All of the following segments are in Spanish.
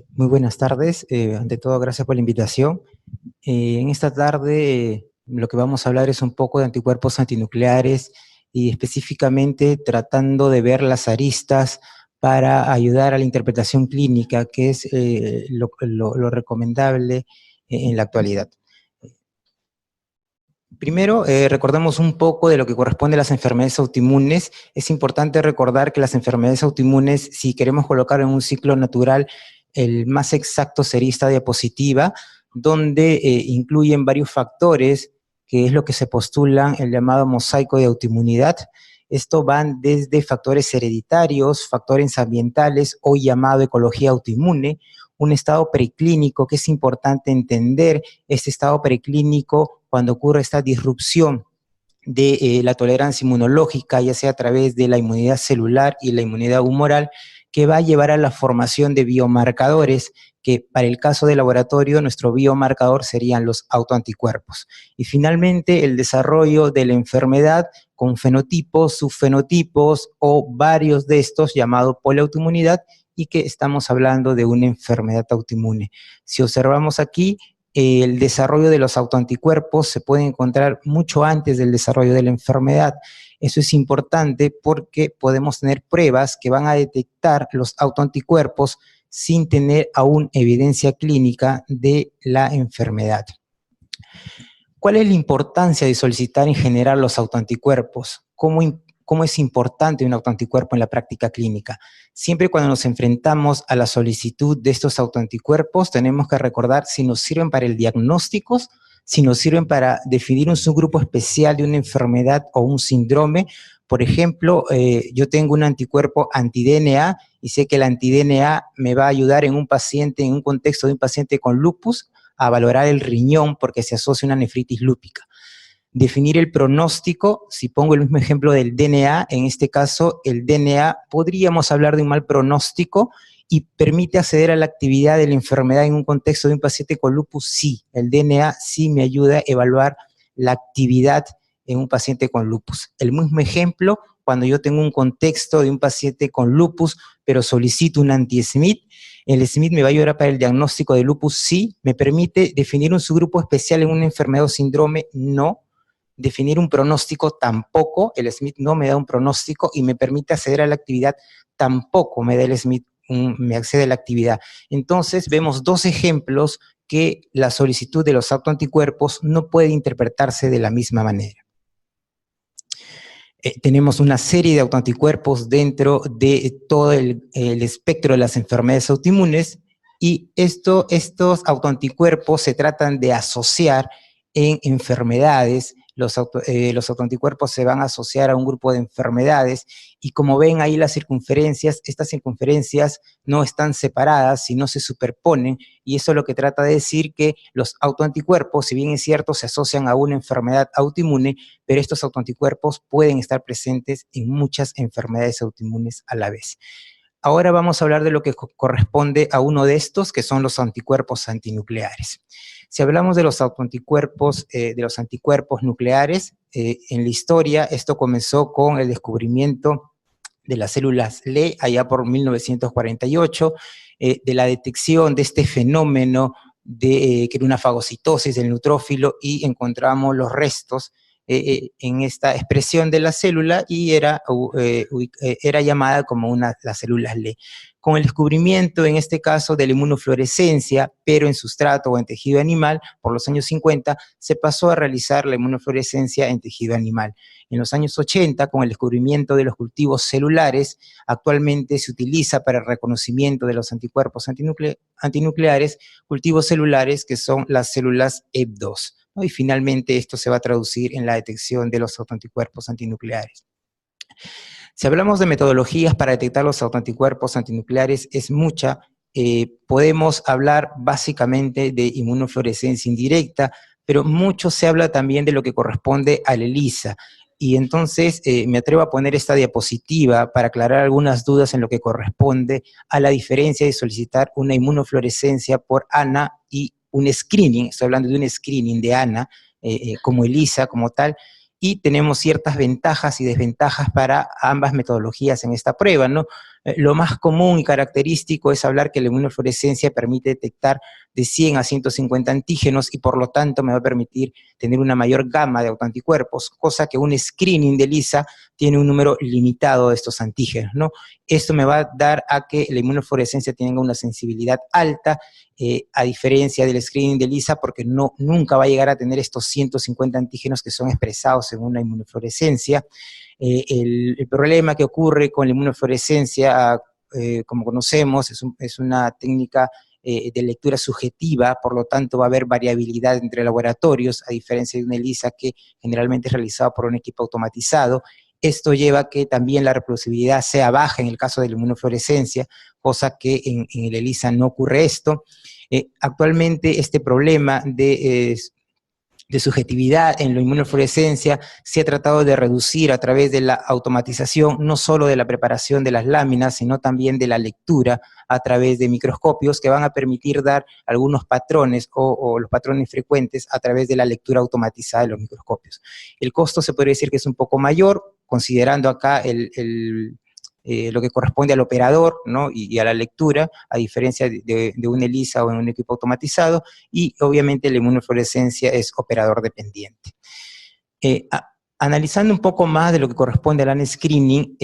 Muy buenas tardes. Ante todo, gracias por la invitación. En esta tarde lo que vamos a hablar es un poco de anticuerpos antinucleares y específicamente tratando de ver las aristas para ayudar a la interpretación clínica, que es lo recomendable en la actualidad. Primero, recordemos un poco de lo que corresponde a las enfermedades autoinmunes. Es importante recordar que las enfermedades autoinmunes, si queremos colocar en un ciclo natural, el más exacto sería esta diapositiva, donde incluyen varios factores, que es lo que se postulan el llamado mosaico de autoinmunidad. Esto van desde factores hereditarios, factores ambientales o llamado ecología autoinmune, un estado preclínico que es importante entender. Este estado preclínico, cuando ocurre esta disrupción de la tolerancia inmunológica, ya sea a través de la inmunidad celular y la inmunidad humoral, que va a llevar a la formación de biomarcadores, que para el caso de laboratorio, nuestro biomarcador serían los autoanticuerpos. Y finalmente, el desarrollo de la enfermedad con fenotipos, subfenotipos o varios de estos, llamado poliautoinmunidad, y que estamos hablando de una enfermedad autoinmune. Si observamos aquí, el desarrollo de los autoanticuerpos se puede encontrar mucho antes del desarrollo de la enfermedad. Eso es importante porque podemos tener pruebas que van a detectar los autoanticuerpos sin tener aún evidencia clínica de la enfermedad. ¿Cuál es la importancia de solicitar en general los autoanticuerpos? ¿Cómo es importante un autoanticuerpo en la práctica clínica? Siempre cuando nos enfrentamos a la solicitud de estos autoanticuerpos, tenemos que recordar si nos sirven para el diagnóstico, si nos sirven para definir un subgrupo especial de una enfermedad o un síndrome. Por ejemplo, yo tengo un anticuerpo anti-DNA y sé que el anti-DNA me va a ayudar en un paciente, en un contexto de un paciente con lupus, a valorar el riñón porque se asocia a una nefritis lúpica. Definir el pronóstico, si pongo el mismo ejemplo del DNA, en este caso el DNA podríamos hablar de un mal pronóstico y permite acceder a la actividad de la enfermedad en un contexto de un paciente con lupus, sí, el DNA sí me ayuda a evaluar la actividad en un paciente con lupus. El mismo ejemplo, cuando yo tengo un contexto de un paciente con lupus, pero solicito un anti-SMID, el SMID me va a ayudar para el diagnóstico de lupus, sí, me permite definir un subgrupo especial en una enfermedad o síndrome, no. Definir un pronóstico tampoco, el SMID no me da un pronóstico y me permite acceder a la actividad, tampoco me da el SMID, me accede a la actividad. Entonces vemos dos ejemplos que la solicitud de los autoanticuerpos no puede interpretarse de la misma manera. Tenemos una serie de autoanticuerpos dentro de todo el espectro de las enfermedades autoinmunes y estos autoanticuerpos se tratan de asociar en enfermedades. Los autoanticuerpos se van a asociar a un grupo de enfermedades y como ven ahí las circunferencias, estas circunferencias no están separadas, sino se superponen y eso es lo que trata de decir que los autoanticuerpos, si bien es cierto, se asocian a una enfermedad autoinmune, pero estos autoanticuerpos pueden estar presentes en muchas enfermedades autoinmunes a la vez. Ahora vamos a hablar de lo que corresponde a uno de estos, que son los anticuerpos antinucleares. Si hablamos de los autoanticuerpos, de los anticuerpos nucleares, en la historia esto comenzó con el descubrimiento de las células LE allá por 1948, de la detección de este fenómeno que era una fagocitosis del neutrófilo y encontramos los restos en esta expresión de la célula y era llamada como las células LE. Con el descubrimiento, en este caso, de la inmunofluorescencia, pero en sustrato o en tejido animal, por los años 50, se pasó a realizar la inmunofluorescencia en tejido animal. En los años 80, con el descubrimiento de los cultivos celulares, actualmente se utiliza para el reconocimiento de los anticuerpos antinucleares, cultivos celulares que son las células EP2. ¿No? Y finalmente esto se va a traducir en la detección de los autoanticuerpos antinucleares. Si hablamos de metodologías para detectar los autoanticuerpos antinucleares, es mucha. Podemos hablar básicamente de inmunofluorescencia indirecta, pero mucho se habla también de lo que corresponde a la ELISA. Y entonces me atrevo a poner esta diapositiva para aclarar algunas dudas en lo que corresponde a la diferencia de solicitar una inmunofluorescencia por ANA y un screening, estoy hablando de un screening de ANA, como ELISA, como tal, y tenemos ciertas ventajas y desventajas para ambas metodologías en esta prueba, ¿no? Lo más común y característico es hablar que la inmunofluorescencia permite detectar de 100 a 150 antígenos y por lo tanto me va a permitir tener una mayor gama de autoanticuerpos, cosa que un screening de ELISA tiene un número limitado de estos antígenos, ¿no? Esto me va a dar a que la inmunofluorescencia tenga una sensibilidad alta, a diferencia del screening de ELISA, porque nunca va a llegar a tener estos 150 antígenos que son expresados en una inmunofluorescencia. El problema que ocurre con la inmunofluorescencia, como conocemos, es una técnica de lectura subjetiva, por lo tanto va a haber variabilidad entre laboratorios, a diferencia de una ELISA que generalmente es realizada por un equipo automatizado. Esto lleva a que también la reproducibilidad sea baja en el caso de la inmunofluorescencia, cosa que en el ELISA no ocurre esto. Actualmente este problema de subjetividad en la inmunofluorescencia se ha tratado de reducir a través de la automatización, no solo de la preparación de las láminas, sino también de la lectura a través de microscopios que van a permitir dar algunos patrones o los patrones frecuentes a través de la lectura automatizada de los microscopios. El costo se podría decir que es un poco mayor, considerando acá lo que corresponde al operador, ¿no? y a la lectura, a diferencia de un ELISA o en un equipo automatizado, y obviamente la inmunofluorescencia es operador dependiente. Analizando un poco más de lo que corresponde al ANScreening,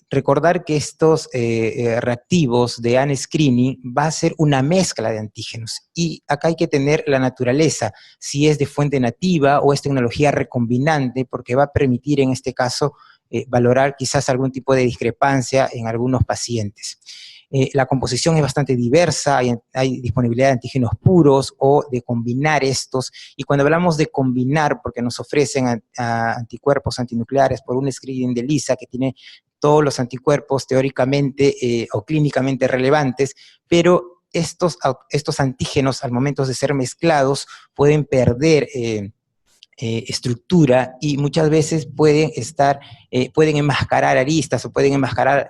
recordar que estos reactivos de ANScreening va a ser una mezcla de antígenos, y acá hay que tener la naturaleza, si es de fuente nativa o es tecnología recombinante, porque va a permitir en este caso valorar quizás algún tipo de discrepancia en algunos pacientes. La composición es bastante diversa, hay disponibilidad de antígenos puros o de combinar estos, y cuando hablamos de combinar, porque nos ofrecen anticuerpos antinucleares por un screening de ELISA que tiene todos los anticuerpos teóricamente o clínicamente relevantes, pero estos antígenos al momento de ser mezclados pueden perder estructura y muchas veces pueden enmascarar aristas o pueden enmascarar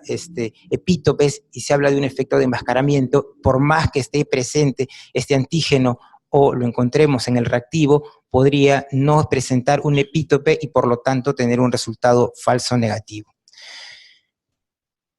epítopes, y se habla de un efecto de enmascaramiento. Por más que esté presente este antígeno o lo encontremos en el reactivo, podría no presentar un epítope y por lo tanto tener un resultado falso negativo.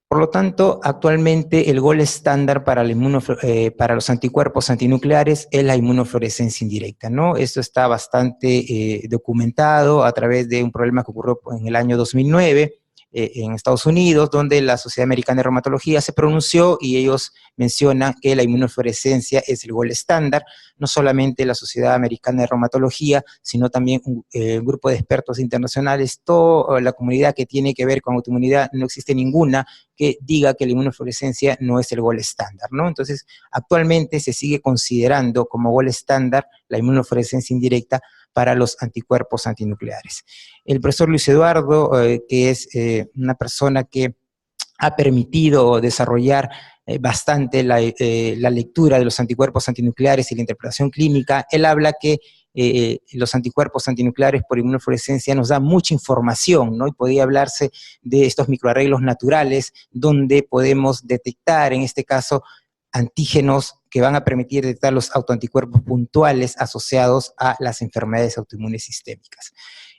Por lo tanto, actualmente el gold estándar para los anticuerpos antinucleares es la inmunofluorescencia indirecta, ¿no? Esto está bastante documentado a través de un problema que ocurrió en el año 2009 en Estados Unidos, donde la Sociedad Americana de Reumatología se pronunció y ellos mencionan que la inmunofluorescencia es el gold estándar. No solamente la Sociedad Americana de Reumatología, sino también un grupo de expertos internacionales, toda la comunidad que tiene que ver con autoinmunidad. No existe ninguna que diga que la inmunofluorescencia no es el gold estándar, ¿no? Entonces, actualmente se sigue considerando como gold estándar la inmunofluorescencia indirecta para los anticuerpos antinucleares. El profesor Luis Eduardo, que es una persona que ha permitido desarrollar bastante la lectura de los anticuerpos antinucleares y la interpretación clínica, él habla que los anticuerpos antinucleares por inmunofluorescencia nos da mucha información, ¿no? Y podría hablarse de estos microarreglos naturales donde podemos detectar, en este caso, antígenos que van a permitir detectar los autoanticuerpos puntuales asociados a las enfermedades autoinmunes sistémicas.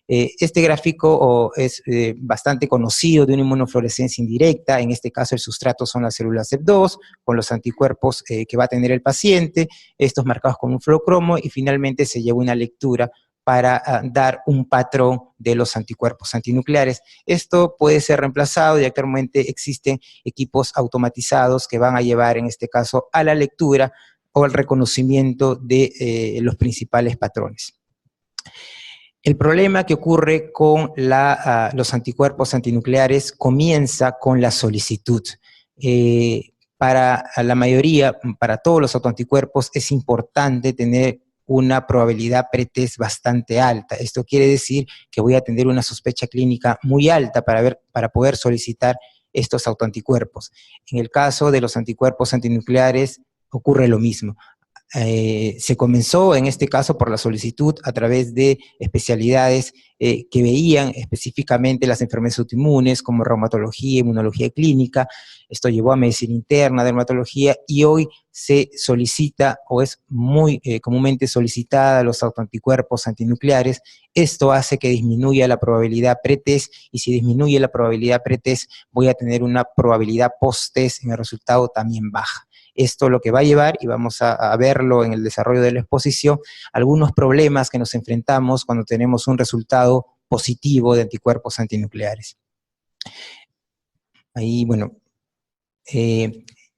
Este gráfico es bastante conocido de una inmunofluorescencia indirecta. En este caso el sustrato son las células CEP2 con los anticuerpos que va a tener el paciente, estos marcados con un fluorocromo, y finalmente se lleva una lectura para dar un patrón de los anticuerpos antinucleares. Esto puede ser reemplazado y actualmente existen equipos automatizados que van a llevar en este caso a la lectura o al reconocimiento de los principales patrones. El problema que ocurre con los anticuerpos antinucleares comienza con la solicitud. Para la mayoría, para todos los autoanticuerpos, es importante tener una probabilidad pretest bastante alta. Esto quiere decir que voy a tener una sospecha clínica muy alta para poder solicitar estos autoanticuerpos. En el caso de los anticuerpos antinucleares ocurre lo mismo. Se comenzó en este caso por la solicitud a través de especialidades que veían específicamente las enfermedades autoinmunes como reumatología, inmunología clínica. Esto llevó a medicina interna, dermatología, y hoy se solicita o es muy comúnmente solicitada los autoanticuerpos antinucleares. Esto hace que disminuya la probabilidad pre-test, y si disminuye la probabilidad pre-test voy a tener una probabilidad post-test en el resultado también baja. Esto lo que va a llevar, y vamos a verlo en el desarrollo de la exposición, algunos problemas que nos enfrentamos cuando tenemos un resultado positivo de anticuerpos antinucleares. Ahí, bueno,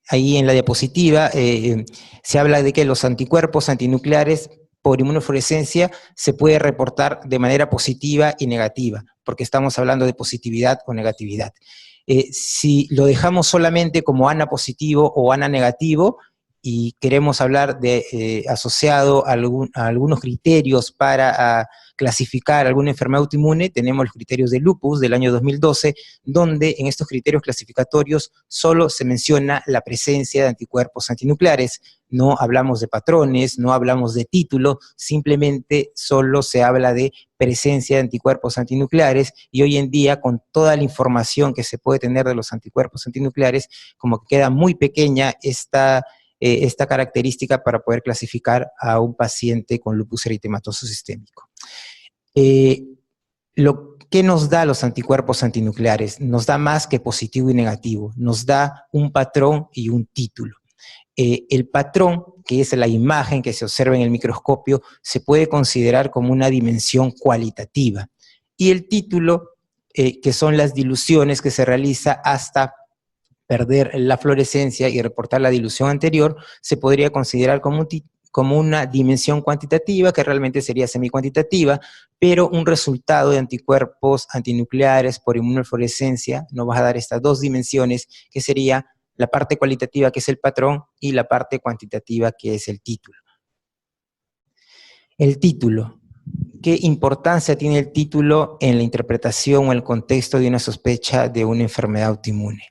ahí en la diapositiva se habla de que los anticuerpos antinucleares por inmunofluorescencia se puede reportar de manera positiva y negativa, porque estamos hablando de positividad o negatividad. Si lo dejamos solamente como ANA positivo o ANA negativo, y queremos hablar de asociado a algunos criterios para clasificar alguna enfermedad autoinmune, tenemos los criterios de lupus del año 2012, donde en estos criterios clasificatorios solo se menciona la presencia de anticuerpos antinucleares. No hablamos de patrones, no hablamos de título, simplemente solo se habla de presencia de anticuerpos antinucleares, y hoy en día, con toda la información que se puede tener de los anticuerpos antinucleares, como que queda muy pequeña esta característica para poder clasificar a un paciente con lupus eritematoso sistémico. Lo que nos da los anticuerpos antinucleares, nos da más que positivo y negativo, nos da un patrón y un título. El patrón, que es la imagen que se observa en el microscopio, se puede considerar como una dimensión cualitativa. Y el título, que son las diluciones que se realiza hasta perder la fluorescencia y reportar la dilución anterior, se podría considerar como una dimensión cuantitativa, que realmente sería semicuantitativa, pero un resultado de anticuerpos antinucleares por inmunofluorescencia nos va a dar estas dos dimensiones, que sería la parte cualitativa, que es el patrón, y la parte cuantitativa, que es el título. El título. ¿Qué importancia tiene el título en la interpretación o el contexto de una sospecha de una enfermedad autoinmune?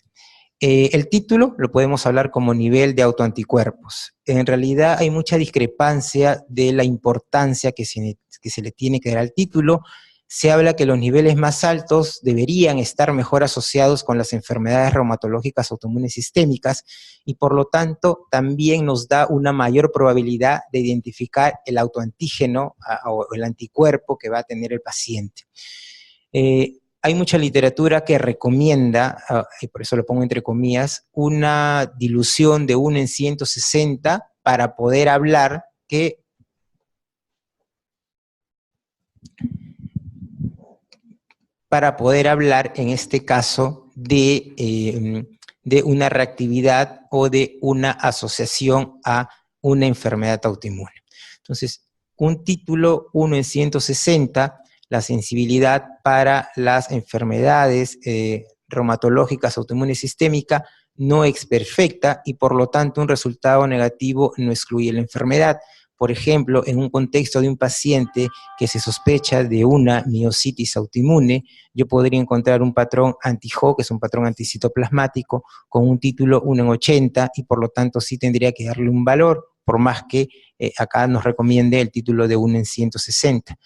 El título lo podemos hablar como nivel de autoanticuerpos. En realidad hay mucha discrepancia de la importancia que se le tiene que dar al título. Se habla que los niveles más altos deberían estar mejor asociados con las enfermedades reumatológicas autoinmunes sistémicas, y por lo tanto también nos da una mayor probabilidad de identificar el autoantígeno o el anticuerpo que va a tener el paciente. Hay mucha literatura que recomienda, y por eso lo pongo entre comillas, una dilución de 1 en 160 para poder hablar en este caso de una reactividad o de una asociación a una enfermedad autoinmune. Entonces, un título 1 en 160, la sensibilidad para las enfermedades reumatológicas autoinmunes sistémicas no es perfecta, y por lo tanto un resultado negativo no excluye la enfermedad. Por ejemplo, en un contexto de un paciente que se sospecha de una miositis autoinmune, yo podría encontrar un patrón anti-HO, que es un patrón anticitoplasmático, con un título 1 en 80, y por lo tanto sí tendría que darle un valor, por más que acá nos recomiende el título de 1 en 160.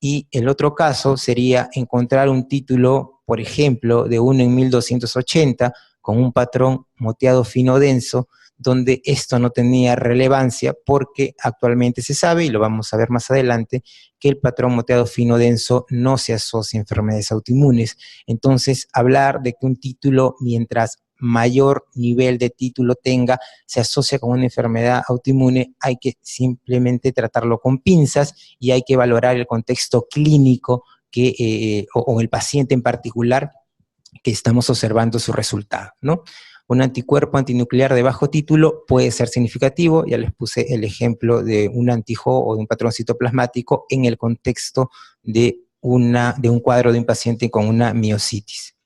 Y el otro caso sería encontrar un título, por ejemplo, de 1 en 1280, con un patrón moteado fino denso, donde esto no tenía relevancia, porque actualmente se sabe, y lo vamos a ver más adelante, que el patrón moteado fino denso no se asocia a enfermedades autoinmunes. Entonces, hablar de que un título, mientras mayor nivel de título tenga, se asocia con una enfermedad autoinmune, hay que simplemente tratarlo con pinzas, y hay que valorar el contexto clínico o el paciente en particular que estamos observando su resultado, ¿no? Un anticuerpo antinuclear de bajo título puede ser significativo. Ya les puse el ejemplo de un anti-HO o de un patrón citoplasmático en el contexto de un cuadro de un paciente con una miositis.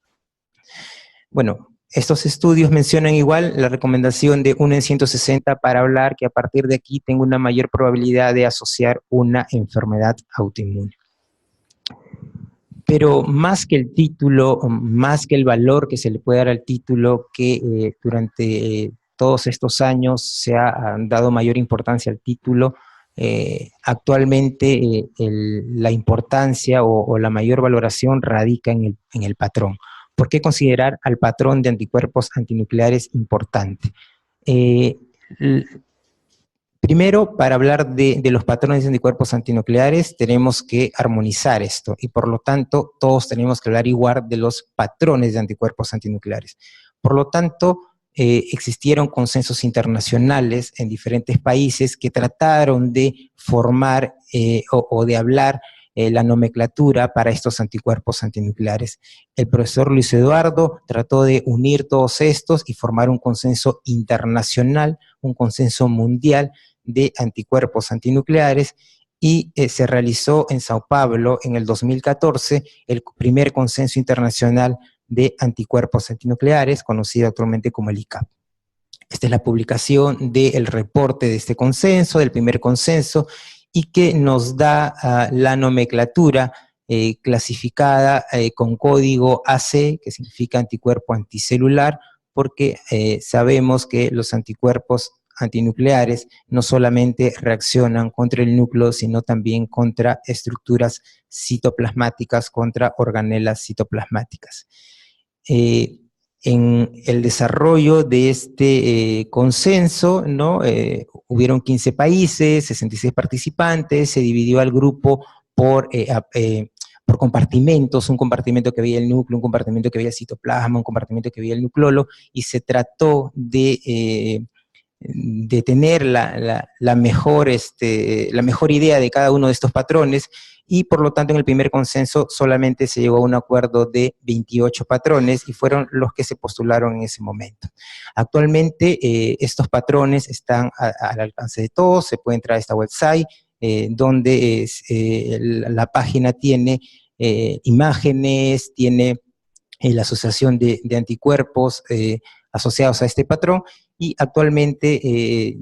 Bueno, estos estudios mencionan igual la recomendación de 1 en 160 para hablar que a partir de aquí tengo una mayor probabilidad de asociar una enfermedad autoinmune. Pero más que el título, más que el valor que se le puede dar al título, que durante todos estos años se ha dado mayor importancia al título. Actualmente la importancia o la mayor valoración radica en el patrón. ¿Por qué considerar al patrón de anticuerpos antinucleares importante? Primero, para hablar de los patrones de anticuerpos antinucleares, tenemos que armonizar esto y por lo tanto todos tenemos que hablar igual de los patrones de anticuerpos antinucleares. Por lo tanto, existieron consensos internacionales en diferentes países que trataron de formar o de hablar la nomenclatura para estos anticuerpos antinucleares. El profesor Luis Eduardo trató de unir todos estos y formar un consenso internacional, un consenso mundial de anticuerpos antinucleares, y se realizó en Sao Paulo en el 2014 el primer consenso internacional de anticuerpos antinucleares, conocido actualmente como el ICAP. Esta es la publicación del reporte de este consenso, del primer consenso, y que nos da la nomenclatura clasificada con código AC, que significa anticuerpo anticelular, porque sabemos que los anticuerpos antinucleares no solamente reaccionan contra el núcleo, sino también contra estructuras citoplasmáticas, contra organelas citoplasmáticas. En el desarrollo de este consenso, ¿no? Hubieron 15 países, 66 participantes, se dividió al grupo por compartimentos, un compartimento que veía el núcleo, un compartimento que veía el citoplasma, un compartimento que veía el nucleolo, y se trató de tener la mejor idea de cada uno de estos patrones, y por lo tanto en el primer consenso solamente se llegó a un acuerdo de 28 patrones y fueron los que se postularon en ese momento. Actualmente estos patrones están al alcance de todos, se puede entrar a esta website donde la página tiene imágenes, tiene la asociación de anticuerpos asociados a este patrón, y actualmente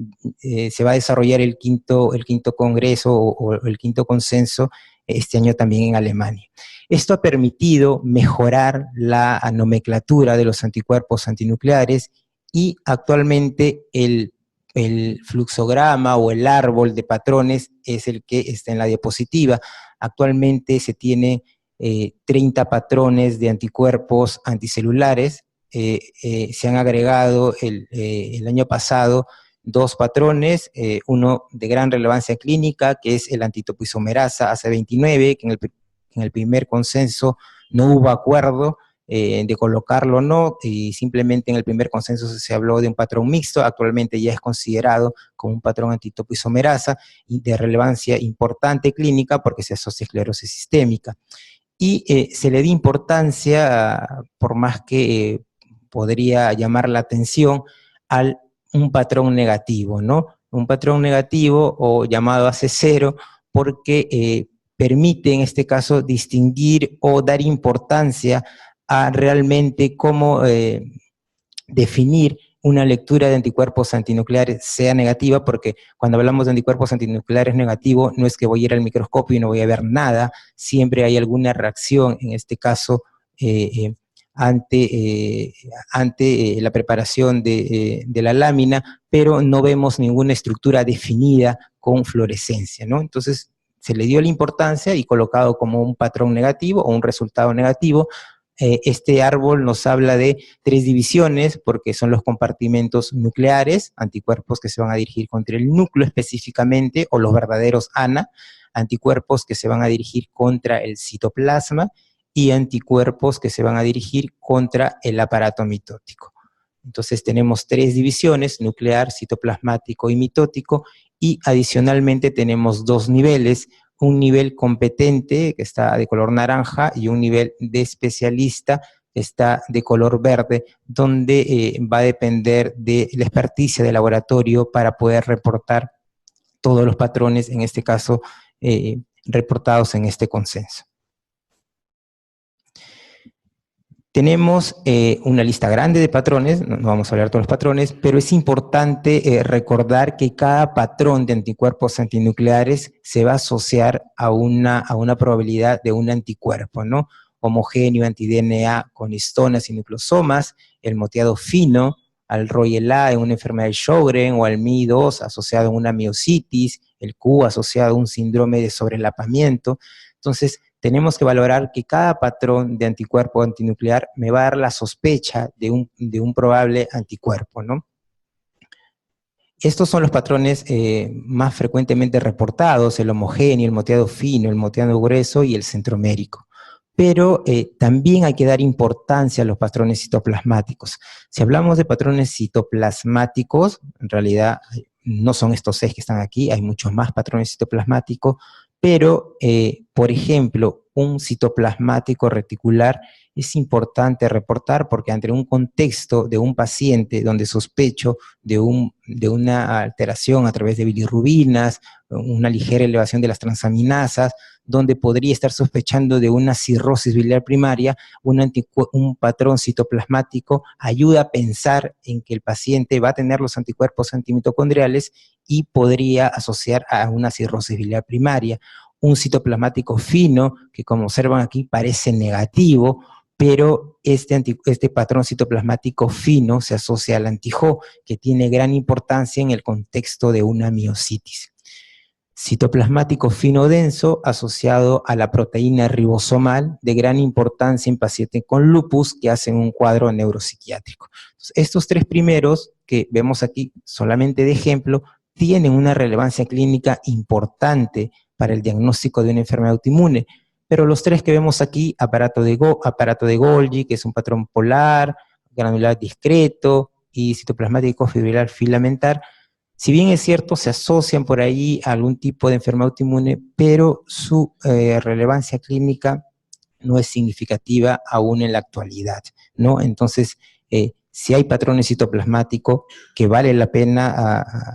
se va a desarrollar el quinto congreso o el quinto consenso este año también en Alemania. Esto ha permitido mejorar la nomenclatura de los anticuerpos antinucleares, y actualmente el fluxograma o el árbol de patrones es el que está en la diapositiva. Actualmente se tiene 30 patrones de anticuerpos anticelulares. Se han agregado el año pasado 2 patrones, uno de gran relevancia clínica, que es el antitopoisomerasa AC29, que en el primer consenso no hubo acuerdo de colocarlo o no, y simplemente en el primer consenso se habló de un patrón mixto. Actualmente ya es considerado como un patrón antitopoisomerasa y de relevancia importante clínica porque se asocia a esclerosis sistémica. Y se le da importancia, por más que podría llamar la atención, a un patrón negativo, ¿no? Un patrón negativo o llamado AC0 porque permite en este caso distinguir o dar importancia a realmente cómo definir una lectura de anticuerpos antinucleares sea negativa, porque cuando hablamos de anticuerpos antinucleares negativos no es que voy a ir al microscopio y no voy a ver nada, siempre hay alguna reacción, en este caso ante la preparación de la lámina, pero no vemos ninguna estructura definida con fluorescencia, ¿no? Entonces se le dio la importancia y colocado como un patrón negativo o un resultado negativo. Este árbol nos habla de 3 divisiones, porque son los compartimentos nucleares, anticuerpos que se van a dirigir contra el núcleo específicamente, o los verdaderos ANA, anticuerpos que se van a dirigir contra el citoplasma, y anticuerpos que se van a dirigir contra el aparato mitótico. Entonces tenemos 3 divisiones, nuclear, citoplasmático y mitótico, y adicionalmente tenemos 2 niveles, un nivel competente, que está de color naranja, y un nivel de especialista, que está de color verde, donde va a depender de la experticia del laboratorio para poder reportar todos los patrones, en este caso, reportados en este consenso. Tenemos una lista grande de patrones, no vamos a hablar de todos los patrones, pero es importante recordar que cada patrón de anticuerpos antinucleares se va a asociar a una probabilidad de un anticuerpo, ¿no? Homogéneo, anti-DNA con histonas y nucleosomas, el moteado fino, al ROY-LA en una enfermedad de Sjögren, o al MI2 asociado a una miositis, el Q asociado a un síndrome de sobrelapamiento. Entonces, tenemos que valorar que cada patrón de anticuerpo antinuclear me va a dar la sospecha de un probable anticuerpo, ¿no? Estos son los patrones más frecuentemente reportados: el homogéneo, el moteado fino, el moteado grueso y el centromérico. Pero también hay que dar importancia a los patrones citoplasmáticos. Si hablamos de patrones citoplasmáticos, en realidad no son estos 6 que están aquí, hay muchos más patrones citoplasmáticos, pero, por ejemplo, un citoplasmático reticular es importante reportar, porque ante un contexto de un paciente donde sospecho de una alteración a través de bilirrubinas, una ligera elevación de las transaminasas, donde podría estar sospechando de una cirrosis biliar primaria, un patrón citoplasmático ayuda a pensar en que el paciente va a tener los anticuerpos antimitocondriales y podría asociar a una cirrosis biliar primaria. Un citoplasmático fino, que como observan aquí parece negativo, pero este patrón citoplasmático fino se asocia al anti-Jo, que tiene gran importancia en el contexto de una miositis. Citoplasmático fino denso asociado a la proteína ribosomal, de gran importancia en pacientes con lupus que hacen un cuadro neuropsiquiátrico. Entonces, estos 3 primeros que vemos aquí solamente de ejemplo tienen una relevancia clínica importante para el diagnóstico de una enfermedad autoinmune, pero los 3 que vemos aquí, aparato de Golgi, que es un patrón polar, granular discreto, y citoplasmático fibrilar filamentar, si bien es cierto, se asocian por ahí a algún tipo de enfermedad autoinmune, pero su relevancia clínica no es significativa aún en la actualidad, ¿no? Entonces, si hay patrones citoplasmáticos que vale la pena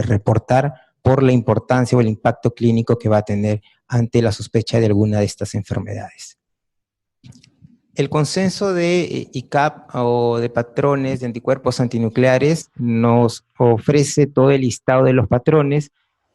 reportar por la importancia o el impacto clínico que va a tener ante la sospecha de alguna de estas enfermedades. El consenso de ICAP o de patrones de anticuerpos antinucleares nos ofrece todo el listado de los patrones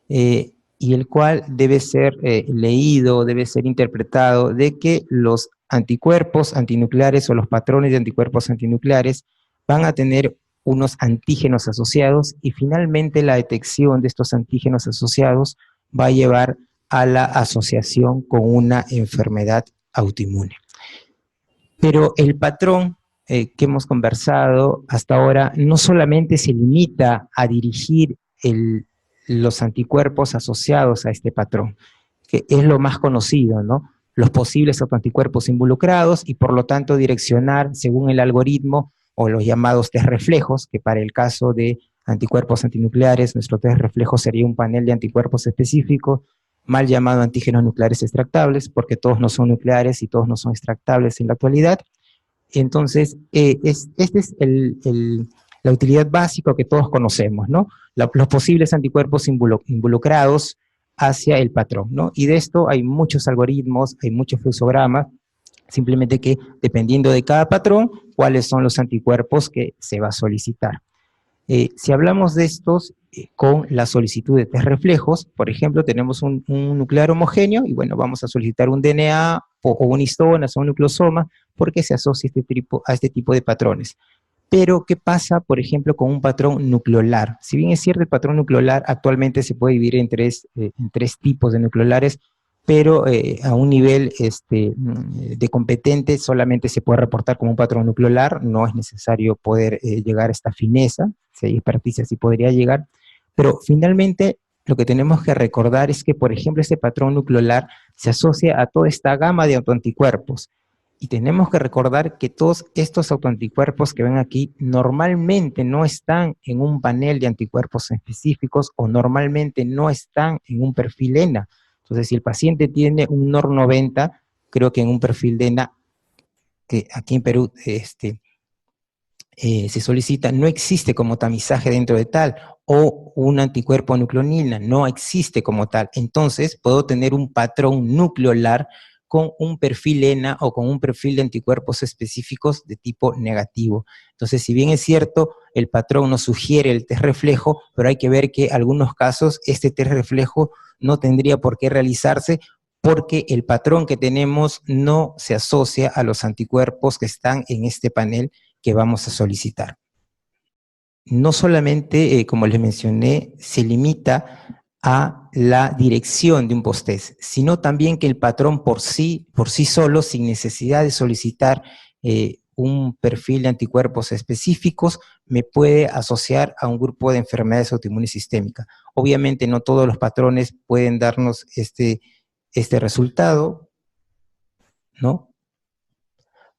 y el cual debe ser leído, debe ser interpretado, de que los anticuerpos antinucleares o los patrones de anticuerpos antinucleares van a tener unos antígenos asociados, y finalmente la detección de estos antígenos asociados va a llevar a la asociación con una enfermedad autoinmune. Pero el patrón que hemos conversado hasta ahora no solamente se limita a dirigir los anticuerpos asociados a este patrón, que es lo más conocido, ¿no? Los posibles autoanticuerpos involucrados, y por lo tanto direccionar según el algoritmo o los llamados test reflejos, que para el caso de anticuerpos antinucleares, nuestro test reflejo sería un panel de anticuerpos específicos, mal llamado antígenos nucleares extractables, porque todos no son nucleares y todos no son extractables en la actualidad. Entonces, esta es la utilidad básica que todos conocemos, ¿no? Los posibles anticuerpos involucrados hacia el patrón, ¿no? Y de esto hay muchos algoritmos, hay muchos fluxogramas, simplemente que dependiendo de cada patrón, cuáles son los anticuerpos que se va a solicitar. Si hablamos de estos con la solicitud de test reflejos, por ejemplo, tenemos un nuclear homogéneo y bueno, vamos a solicitar un DNA o un histonas o un nucleosoma porque se asocia a este tipo de patrones. Pero, ¿qué pasa, por ejemplo, con un patrón nucleolar? Si bien es cierto, el patrón nucleolar actualmente se puede dividir en tres tipos de nucleolares, pero a un nivel de competente solamente se puede reportar como un patrón nucleolar, no es necesario poder llegar a esta fineza, si hay experticia sí podría llegar, pero finalmente lo que tenemos que recordar es que, por ejemplo, este patrón nucleolar se asocia a toda esta gama de autoanticuerpos, y tenemos que recordar que todos estos autoanticuerpos que ven aquí normalmente no están en un panel de anticuerpos específicos o normalmente no están en un perfil ENA. Entonces, si el paciente tiene un NOR90, creo que en un perfil de ENA, que aquí en Perú se solicita, no existe como tamizaje dentro de tal, o un anticuerpo nucleonina, no existe como tal. Entonces, puedo tener un patrón nucleolar con un perfil ENA o con un perfil de anticuerpos específicos de tipo negativo. Entonces, si bien es cierto, el patrón nos sugiere el test reflejo, pero hay que ver que en algunos casos este test reflejo no tendría por qué realizarse porque el patrón que tenemos no se asocia a los anticuerpos que están en este panel que vamos a solicitar. no solamente, como les mencioné, se limita a la dirección de un post-test, sino también que el patrón por sí solo, sin necesidad de solicitar un perfil de anticuerpos específicos, me puede asociar a un grupo de enfermedades autoinmunes sistémicas. Obviamente no todos los patrones pueden darnos este resultado, ¿no?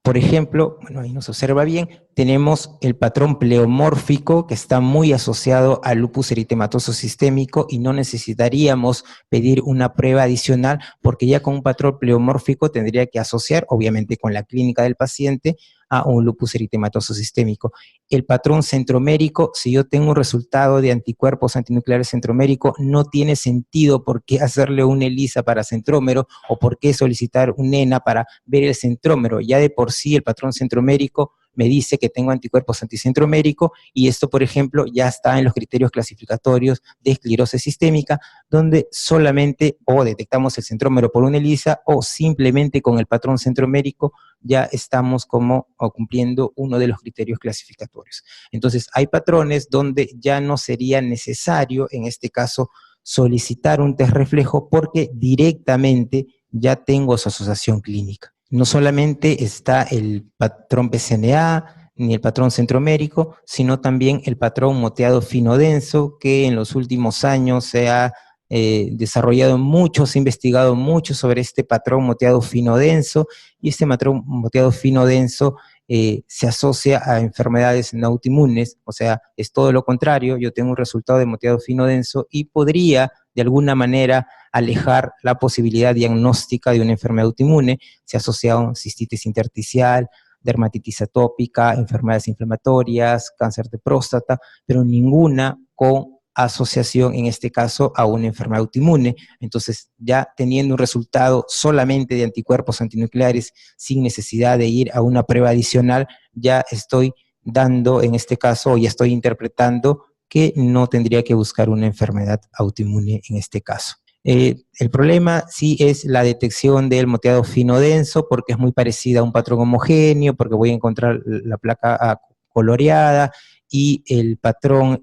Por ejemplo, bueno, ahí nos observa bien, tenemos el patrón pleomórfico que está muy asociado al lupus eritematoso sistémico y no necesitaríamos pedir una prueba adicional porque ya con un patrón pleomórfico tendría que asociar, obviamente con la clínica del paciente, a un lupus eritematoso sistémico. El patrón centromérico, si yo tengo un resultado de anticuerpos antinucleares centromérico, no tiene sentido por qué hacerle un ELISA para centrómero o por qué solicitar un ENA para ver el centrómero. Ya de por sí el patrón centromérico me dice que tengo anticuerpos anticentromérico y esto, por ejemplo, ya está en los criterios clasificatorios de esclerosis sistémica, donde solamente o detectamos el centrómero por una ELISA o simplemente con el patrón centromérico ya estamos como cumpliendo uno de los criterios clasificatorios. Entonces, hay patrones donde ya no sería necesario, en este caso, solicitar un test reflejo porque directamente ya tengo su asociación clínica. No solamente está el patrón PCNA, ni el patrón centromérico, sino también el patrón moteado fino denso, que en los últimos años se ha desarrollado mucho, se ha investigado mucho sobre este patrón moteado fino denso, y este patrón moteado fino denso se asocia a enfermedades no autoinmunes, o sea, es todo lo contrario, yo tengo un resultado de moteado fino denso y podría de alguna manera alejar la posibilidad diagnóstica de una enfermedad autoinmune, se asocia a cistitis intersticial, dermatitis atópica, enfermedades inflamatorias, cáncer de próstata, pero ninguna con asociación, en este caso, a una enfermedad autoinmune. Entonces, ya teniendo un resultado solamente de anticuerpos antinucleares, sin necesidad de ir a una prueba adicional, ya estoy dando, en este caso, o ya estoy interpretando que no tendría que buscar una enfermedad autoinmune en este caso. El problema sí es la detección del moteado fino denso, porque es muy parecida a un patrón homogéneo, porque voy a encontrar la placa coloreada y el patrón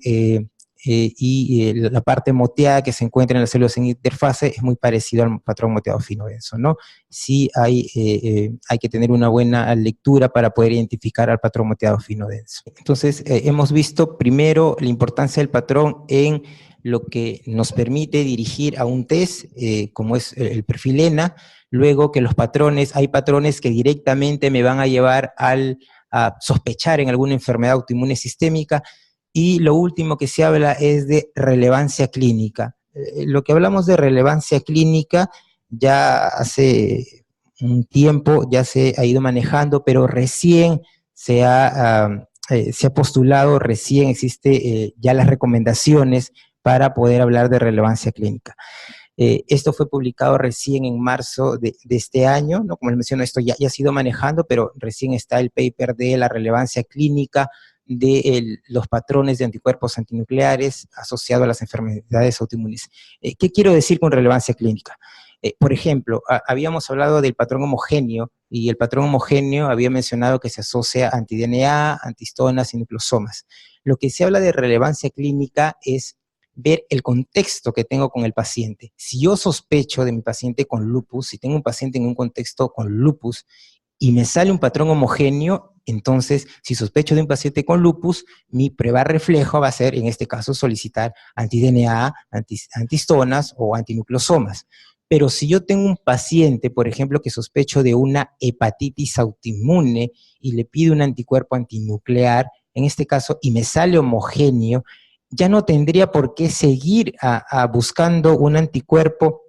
la parte moteada que se encuentra en las células en interfase es muy parecido al patrón moteado fino denso, ¿no? Sí hay que tener una buena lectura para poder identificar al patrón moteado fino denso. Entonces, hemos visto primero la importancia del patrón en lo que nos permite dirigir a un test, como es el perfil ENA, luego que los patrones, hay patrones que directamente me van a llevar a sospechar en alguna enfermedad autoinmune sistémica, y lo último que se habla es de relevancia clínica. Lo que hablamos de relevancia clínica ya hace un tiempo ya se ha ido manejando, pero recién se ha postulado, recién existe ya las recomendaciones para poder hablar de relevancia clínica. Esto fue publicado recién en marzo de este año, ¿no? Como les menciono, esto ya ha sido manejando, pero recién está el paper de la relevancia clínica de los patrones de anticuerpos antinucleares asociados a las enfermedades autoinmunes. ¿Qué quiero decir con relevancia clínica? Por ejemplo, habíamos hablado del patrón homogéneo, y el patrón homogéneo había mencionado que se asocia a anti-DNA, antihistonas y nucleosomas. Lo que se habla de relevancia clínica es ver el contexto que tengo con el paciente. Si yo sospecho de mi paciente con lupus, si tengo un paciente en un contexto con lupus y me sale un patrón homogéneo, entonces, si sospecho de un paciente con lupus, mi prueba reflejo va a ser, en este caso, solicitar anti-DNA, antihistonas o antinucleosomas. Pero si yo tengo un paciente, por ejemplo, que sospecho de una hepatitis autoinmune y le pido un anticuerpo antinuclear, en este caso, y me sale homogéneo, ya no tendría por qué seguir buscando un anticuerpo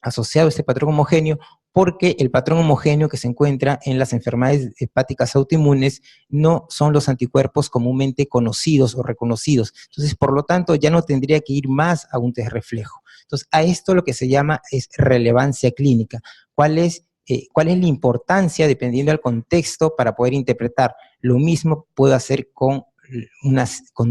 asociado a este patrón homogéneo, porque el patrón homogéneo que se encuentra en las enfermedades hepáticas autoinmunes no son los anticuerpos comúnmente conocidos o reconocidos. Entonces, por lo tanto, ya no tendría que ir más a un test reflejo. Entonces, a esto lo que se llama es relevancia clínica. ¿Cuál es la importancia, dependiendo del contexto, para poder interpretar? Lo mismo puedo hacer con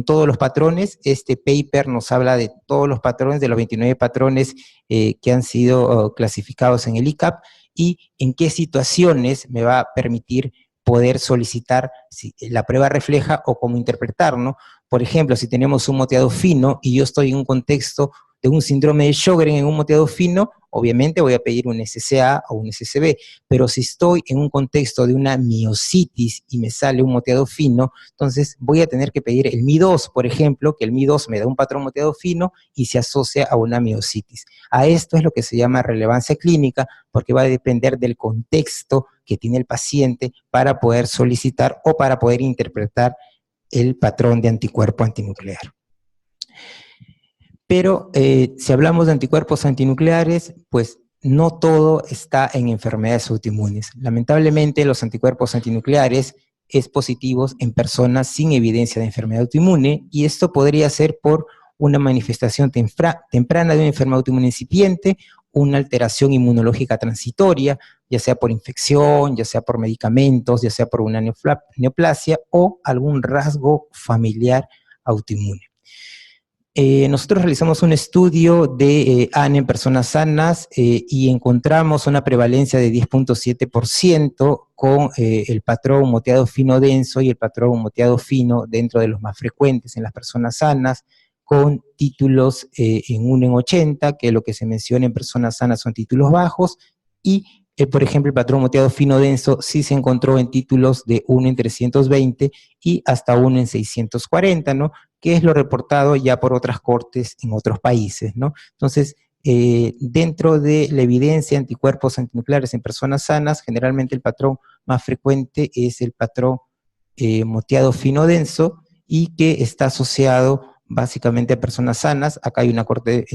todos los patrones. Este paper nos habla de todos los patrones, de los 29 patrones que han sido clasificados en el ICAP, y en qué situaciones me va a permitir poder solicitar si la prueba refleja o cómo interpretar, ¿no? Por ejemplo, si tenemos un moteado fino y yo estoy en un contexto de un síndrome de Sjögren en un moteado fino, obviamente voy a pedir un SCA o un SCB, pero si estoy en un contexto de una miositis y me sale un moteado fino, entonces voy a tener que pedir el MI2, por ejemplo, que el MI2 me da un patrón moteado fino y se asocia a una miositis. A esto es lo que se llama relevancia clínica, porque va a depender del contexto que tiene el paciente para poder solicitar o para poder interpretar el patrón de anticuerpo antinuclear. Pero si hablamos de anticuerpos antinucleares, pues no todo está en enfermedades autoinmunes. Lamentablemente, los anticuerpos antinucleares es positivos en personas sin evidencia de enfermedad autoinmune, y esto podría ser por una manifestación temprana de una enfermedad autoinmune incipiente, una alteración inmunológica transitoria, ya sea por infección, ya sea por medicamentos, ya sea por una neoplasia o algún rasgo familiar autoinmune. Nosotros realizamos un estudio de ANE en personas sanas y encontramos una prevalencia de 10.7% con el patrón moteado fino denso y el patrón moteado fino dentro de los más frecuentes en las personas sanas, con títulos en 1 en 80, que lo que se menciona en personas sanas son títulos bajos, y por ejemplo el patrón moteado fino denso sí se encontró en títulos de 1 en 320 y hasta 1 en 640, ¿no? Que es lo reportado ya por otras cortes en otros países, ¿no? Entonces, dentro de la evidencia de anticuerpos antinucleares en personas sanas, generalmente el patrón más frecuente es el patrón moteado fino denso y que está asociado básicamente a personas sanas. Acá hay una corte,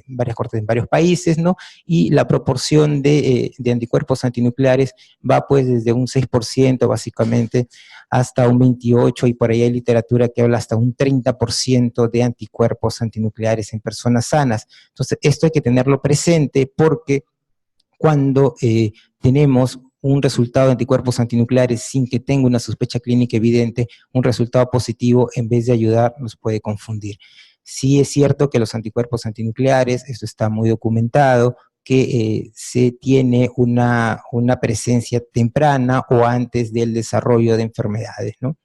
varias cortes en varios países, ¿no? Y la proporción de anticuerpos antinucleares va pues desde un 6% básicamente hasta un 28%, y por ahí hay literatura que habla hasta un 30% de anticuerpos antinucleares en personas sanas. Entonces, esto hay que tenerlo presente porque cuando tenemos un resultado de anticuerpos antinucleares sin que tenga una sospecha clínica evidente, un resultado positivo, en vez de ayudar, nos puede confundir. Sí es cierto que los anticuerpos antinucleares, esto está muy documentado, que se tiene una presencia temprana o antes del desarrollo de enfermedades, ¿no?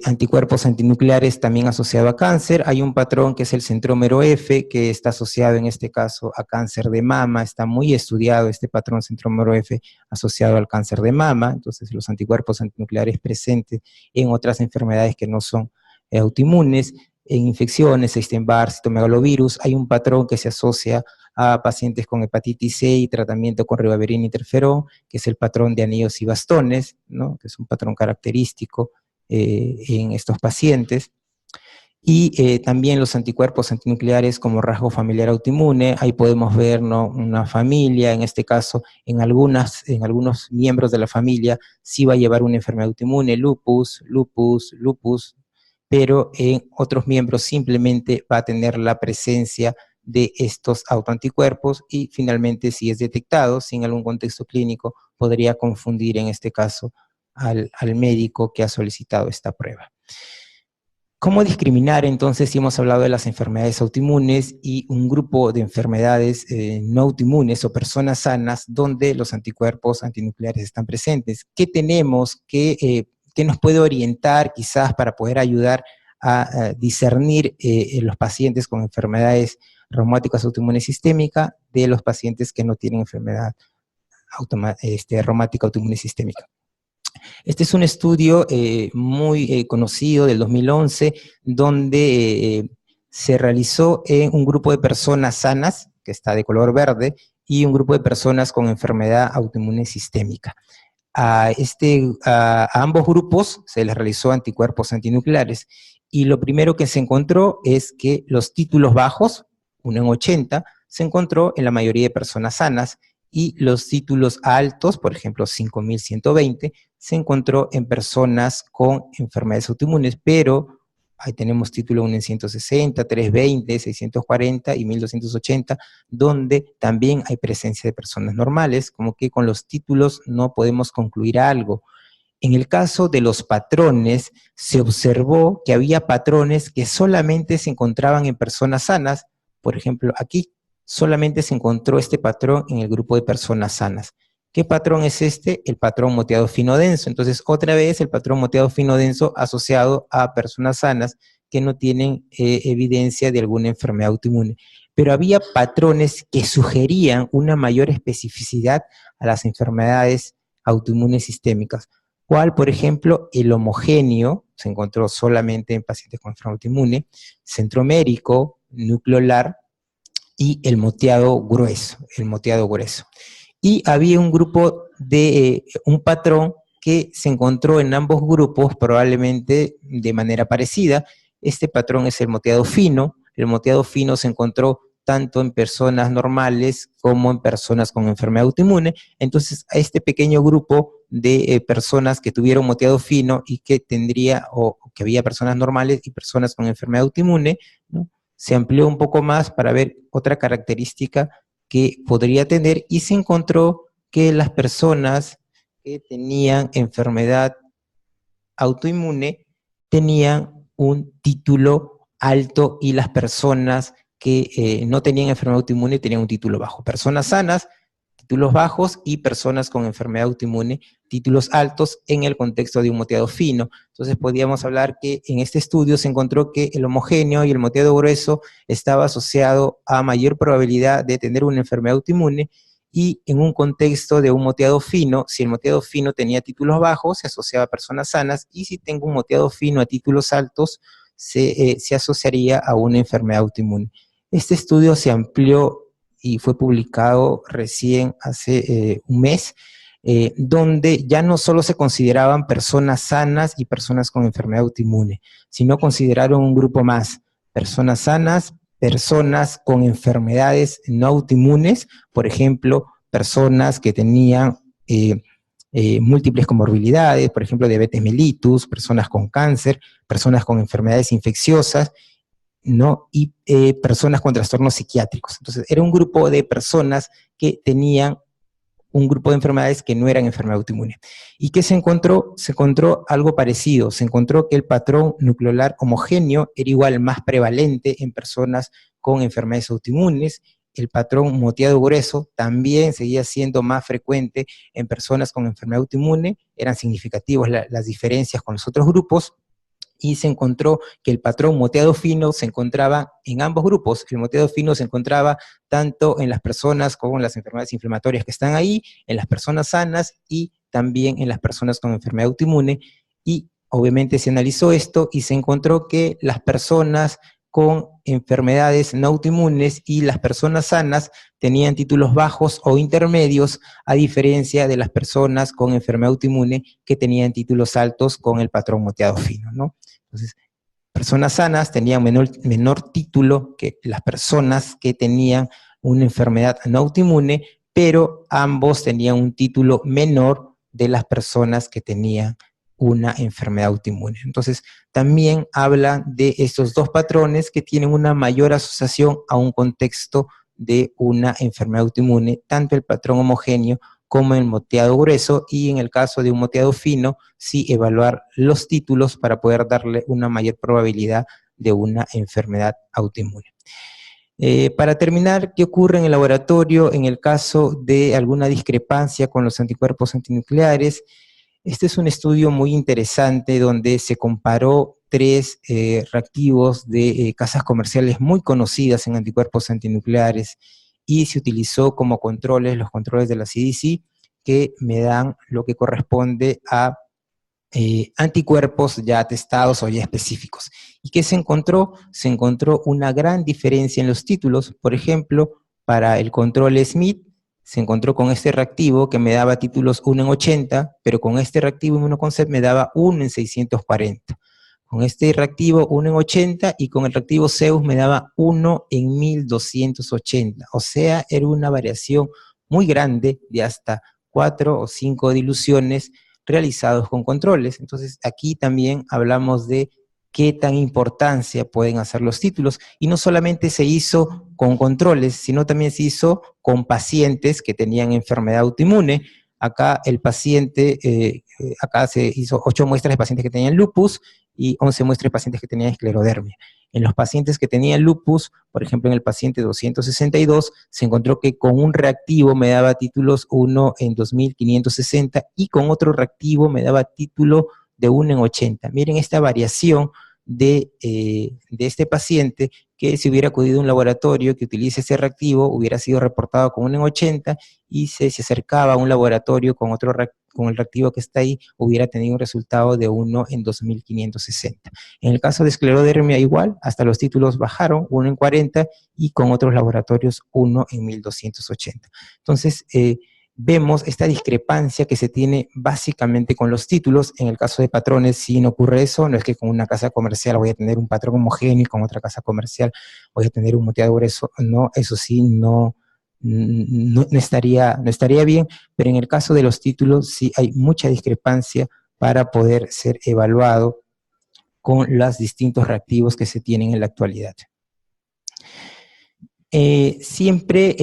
Anticuerpos antinucleares también asociado a cáncer. Hay un patrón que es el centrómero F, que está asociado en este caso a cáncer de mama. Está muy estudiado este patrón centrómero F asociado al cáncer de mama. Entonces, los anticuerpos antinucleares presentes en otras enfermedades que no son autoinmunes, en infecciones, Epstein-Barr, citomegalovirus. Hay un patrón que se asocia a pacientes con hepatitis C y tratamiento con ribavirin interferón, que es el patrón de anillos y bastones, ¿no? Que es un patrón característico en estos pacientes. Y también los anticuerpos antinucleares como rasgo familiar autoinmune. Ahí podemos ver, ¿no?, una familia, en este caso, en algunos miembros de la familia sí va a llevar una enfermedad autoinmune, lupus, pero en otros miembros simplemente va a tener la presencia de estos autoanticuerpos, y finalmente, si es detectado sin algún contexto clínico, podría confundir en este caso al médico que ha solicitado esta prueba. ¿Cómo discriminar entonces si hemos hablado de las enfermedades autoinmunes y un grupo de enfermedades no autoinmunes o personas sanas donde los anticuerpos antinucleares están presentes? ¿Qué tenemos? ¿Qué nos puede orientar quizás para poder ayudar a discernir los pacientes con enfermedades reumáticas autoinmunes sistémica de los pacientes que no tienen enfermedad reumática autoinmune sistémica? Este es un estudio muy conocido del 2011, donde se realizó en un grupo de personas sanas, que está de color verde, y un grupo de personas con enfermedad autoinmune sistémica. A ambos grupos se les realizó anticuerpos antinucleares, y lo primero que se encontró es que los títulos bajos, 1 en 80, se encontró en la mayoría de personas sanas, y los títulos altos, por ejemplo 5120, se encontró en personas con enfermedades autoinmunes, pero ahí tenemos título 1 en 160, 320, 640 y 1280, donde también hay presencia de personas normales, como que con los títulos no podemos concluir algo. En el caso de los patrones, se observó que había patrones que solamente se encontraban en personas sanas. Por ejemplo, aquí solamente se encontró este patrón en el grupo de personas sanas. ¿Qué patrón es este? El patrón moteado fino denso. Entonces, otra vez el patrón moteado fino denso asociado a personas sanas que no tienen evidencia de alguna enfermedad autoinmune. Pero había patrones que sugerían una mayor especificidad a las enfermedades autoinmunes sistémicas. ¿Cuál? Por ejemplo, el homogéneo, se encontró solamente en pacientes con enfermedad autoinmune, centromérico, nucleolar y el moteado grueso, Y había un grupo de, un patrón que se encontró en ambos grupos probablemente de manera parecida. Este patrón es el moteado fino. El moteado fino se encontró tanto en personas normales como en personas con enfermedad autoinmune. Entonces, a este pequeño grupo de personas que tuvieron moteado fino y que tendría, o que había personas normales y personas con enfermedad autoinmune, ¿no?, se amplió un poco más para ver otra característica que podría tener, y se encontró que las personas que tenían enfermedad autoinmune tenían un título alto, y las personas que no tenían enfermedad autoinmune tenían un título bajo. Personas sanas, títulos bajos, y personas con enfermedad autoinmune, títulos altos en el contexto de un moteado fino. Entonces podríamos hablar que en este estudio se encontró que el homogéneo y el moteado grueso estaba asociado a mayor probabilidad de tener una enfermedad autoinmune, y en un contexto de un moteado fino, si el moteado fino tenía títulos bajos, se asociaba a personas sanas, y si tengo un moteado fino a títulos altos, se asociaría a una enfermedad autoinmune. Este estudio se amplió y fue publicado recién hace un mes, donde ya no solo se consideraban personas sanas y personas con enfermedad autoinmune, sino consideraron un grupo más: personas sanas, personas con enfermedades no autoinmunes, por ejemplo, personas que tenían múltiples comorbilidades, por ejemplo, diabetes mellitus, personas con cáncer, personas con enfermedades infecciosas, ¿no?, y personas con trastornos psiquiátricos. Entonces, era un grupo de personas que tenían un grupo de enfermedades que no eran enfermedad autoinmune. ¿Y qué se encontró? Se encontró algo parecido. Se encontró que el patrón nucleolar homogéneo era igual, más prevalente en personas con enfermedades autoinmunes. El patrón moteado grueso también seguía siendo más frecuente en personas con enfermedad autoinmune. Eran significativas las diferencias con los otros grupos. Y se encontró que el patrón moteado fino se encontraba en ambos grupos. El moteado fino se encontraba tanto en las personas con las enfermedades inflamatorias que están ahí, en las personas sanas, y también en las personas con enfermedad autoinmune. Y obviamente se analizó esto y se encontró que las personas con enfermedades no autoinmunes y las personas sanas tenían títulos bajos o intermedios, a diferencia de las personas con enfermedad autoinmune que tenían títulos altos con el patrón moteado fino, ¿no? Entonces, personas sanas tenían menor título que las personas que tenían una enfermedad no autoinmune, pero ambos tenían un título menor de las personas que tenían una enfermedad autoinmune. Entonces, también habla de estos dos patrones que tienen una mayor asociación a un contexto de una enfermedad autoinmune, tanto el patrón homogéneo como el moteado grueso, y en el caso de un moteado fino, sí evaluar los títulos para poder darle una mayor probabilidad de una enfermedad autoinmune. Para terminar, ¿qué ocurre en el laboratorio en el caso de alguna discrepancia con los anticuerpos antinucleares? Este es un estudio muy interesante donde se comparó tres reactivos de casas comerciales muy conocidas en anticuerpos antinucleares, y se utilizó como controles los controles de la CDC, que me dan lo que corresponde a anticuerpos ya testados o ya específicos. ¿Y qué se encontró? Se encontró una gran diferencia en los títulos. Por ejemplo, para el control Smith, se encontró con este reactivo que me daba títulos 1 en 80, pero con este reactivo Immunoconcept me daba 1 en 640. Con este reactivo 1 en 80, y con el reactivo Zeus me daba 1 en 1280. O sea, era una variación muy grande de hasta 4 o 5 diluciones realizados con controles. Entonces, aquí también hablamos de qué tan importancia pueden hacer los títulos, y no solamente se hizo con controles, sino también se hizo con pacientes que tenían enfermedad autoinmune. Acá el paciente, acá se hizo 8 muestras de pacientes que tenían lupus, y 11 muestras de pacientes que tenían esclerodermia. En los pacientes que tenían lupus, por ejemplo, en el paciente 262, se encontró que con un reactivo me daba títulos 1 en 2560 y con otro reactivo me daba título de 1 en 80. Miren esta variación de este paciente, que si hubiera acudido a un laboratorio que utilice ese reactivo, hubiera sido reportado con 1 en 80, y se acercaba a un laboratorio con el reactivo que está ahí, hubiera tenido un resultado de 1 en 2560. En el caso de esclerodermia igual, hasta los títulos bajaron, 1 en 40, y con otros laboratorios 1 en 1280. Entonces, vemos esta discrepancia que se tiene básicamente con los títulos. En el caso de patrones sí no ocurre eso, no es que con una casa comercial voy a tener un patrón homogéneo y con otra casa comercial voy a tener un moteado grueso, no, eso sí no estaría bien, pero en el caso de los títulos sí hay mucha discrepancia para poder ser evaluado con los distintos reactivos que se tienen en la actualidad. Siempre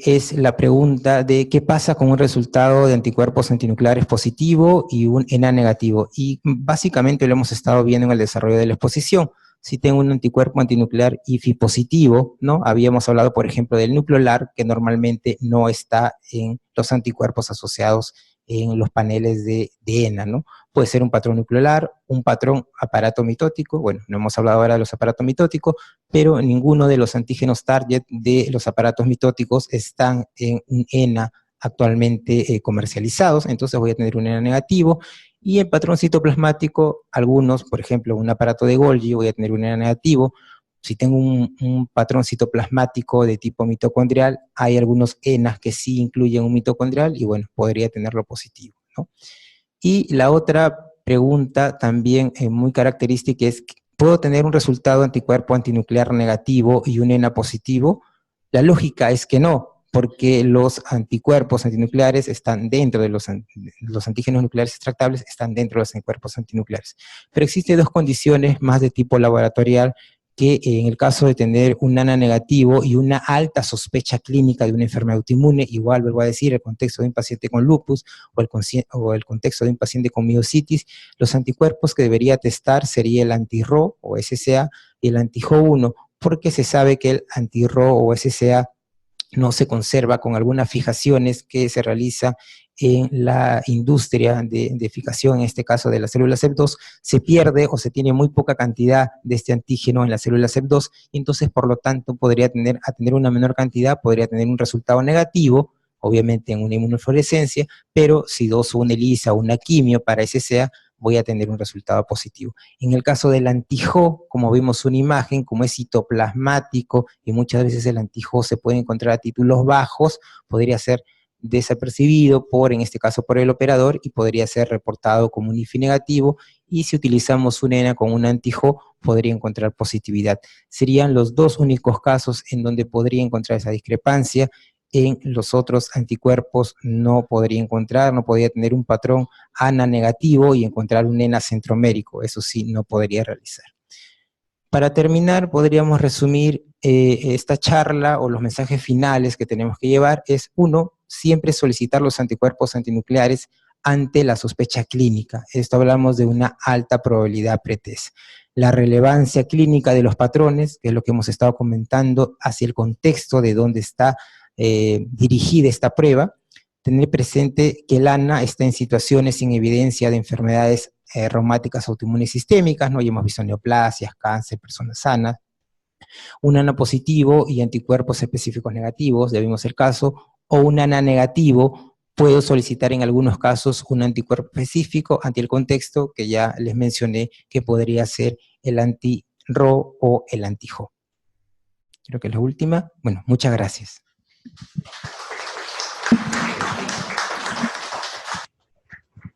es la pregunta de qué pasa con un resultado de anticuerpos antinucleares positivo y un ENA negativo. Y básicamente lo hemos estado viendo en el desarrollo de la exposición. Si tengo un anticuerpo antinuclear IFI positivo, ¿no? Habíamos hablado, por ejemplo, del nucleolar, que normalmente no está en los anticuerpos asociados en los paneles de ENA, ¿no? Puede ser un patrón nucleolar, un patrón aparato mitótico, bueno, no hemos hablado ahora de los aparatos mitóticos, pero ninguno de los antígenos target de los aparatos mitóticos están en un ENA actualmente comercializados, entonces voy a tener un ENA negativo, y en patrón citoplasmático, algunos, por ejemplo, un aparato de Golgi, voy a tener un ENA negativo. Si tengo un patrón citoplasmático de tipo mitocondrial, hay algunos ENAs que sí incluyen un mitocondrial, y bueno, podría tenerlo positivo, ¿no? Y la otra pregunta también muy característica es, ¿puedo tener un resultado anticuerpo antinuclear negativo y un ENA positivo? La lógica es que no, porque los anticuerpos antinucleares están dentro de los antígenos nucleares extractables, están dentro de los anticuerpos antinucleares. Pero existen dos condiciones más de tipo laboratorial que en el caso de tener un ANA negativo y una alta sospecha clínica de una enfermedad autoinmune, igual vuelvo a decir, el contexto de un paciente con lupus o el contexto de un paciente con miositis, los anticuerpos que debería testar sería el anti-Ro o SCA y el anti-Jo1, porque se sabe que el anti-Ro o SCA no se conserva con algunas fijaciones que se realiza en la industria de fijación, en este caso de la célula CEP2, se pierde o se tiene muy poca cantidad de este antígeno en la célula CEP2, y entonces por lo tanto podría tener una menor cantidad, podría tener un resultado negativo, obviamente en una inmunofluorescencia, pero si doso una ELISA o una quimio para SCA, voy a tener un resultado positivo. En el caso del anti-Jo, como vimos una imagen, como es citoplasmático, y muchas veces el anti-Jo se puede encontrar a títulos bajos, podría ser desapercibido en este caso por el operador, y podría ser reportado como un IFI negativo, y si utilizamos un ENA con un anti-Jo, podría encontrar positividad. Serían los dos únicos casos en donde podría encontrar esa discrepancia. En los otros anticuerpos no podría tener un patrón ANA negativo y encontrar un ENA centromérico, eso sí no podría realizar. Para terminar, podríamos resumir esta charla o los mensajes finales que tenemos que llevar es, uno, siempre solicitar los anticuerpos antinucleares ante la sospecha clínica. Esto hablamos de una alta probabilidad pretest. La relevancia clínica de los patrones, que es lo que hemos estado comentando, hacia el contexto de dónde está dirigida esta prueba. Tener presente que el ANA está en situaciones sin evidencia de enfermedades reumáticas autoinmunes sistémicas, ¿no? Ya hemos visto neoplasias, cáncer, personas sanas. Un ANA positivo y anticuerpos específicos negativos, ya vimos el caso, o un ANA negativo, puedo solicitar en algunos casos un anticuerpo específico ante el contexto que ya les mencioné, que podría ser el anti-Ro o el anti-Jo. Creo que es la última. Bueno, muchas gracias.